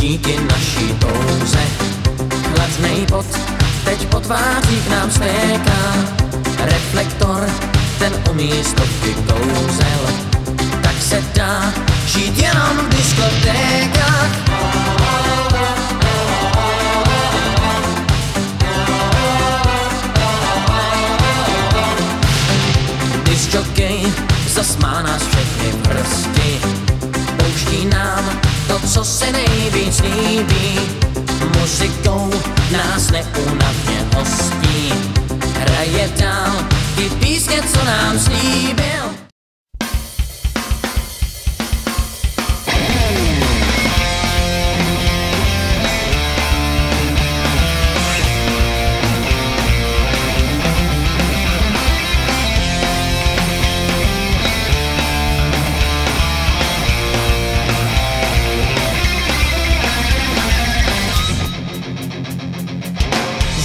díky naší touze. Chladnej pot teď po tvářích nám stéká, reflektor, ten umí stovky kouzel. Tak se dá žít jenom v diskotékách. Discjockey zas má nás všechny v hrsti, pouští nám to, co se nejvíc líbí. Muzikou nás neúnavně hostí, hraje dál ty písně, co nám slíbil.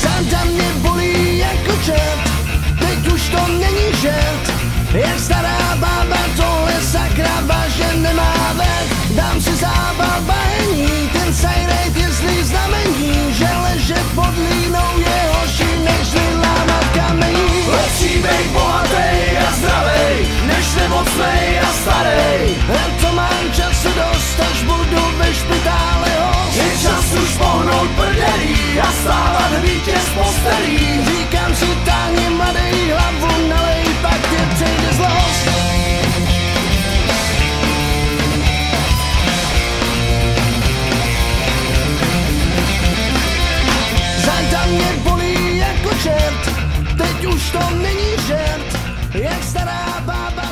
Záda mě bolí jako čert, teď už to není žert. Jak stará bába, tohle sakra vážně nemá ved. Dám si zábal bahení, ten sajrejt jestli znamení, že ležet pod línou je horší, než vylámat kamení. Lepší bejt bohatej a zdravej, než nemocnej a starej. A to mám času dost, až budu ve špitále host. Je čas už pohnout prdelí a stávat vítěz postelí. Říkám si, táhni mladej hlavu, nalej, pak tě přejde zlost. Záda mě bolí jako čert, teď už to není žert. Jak stará bába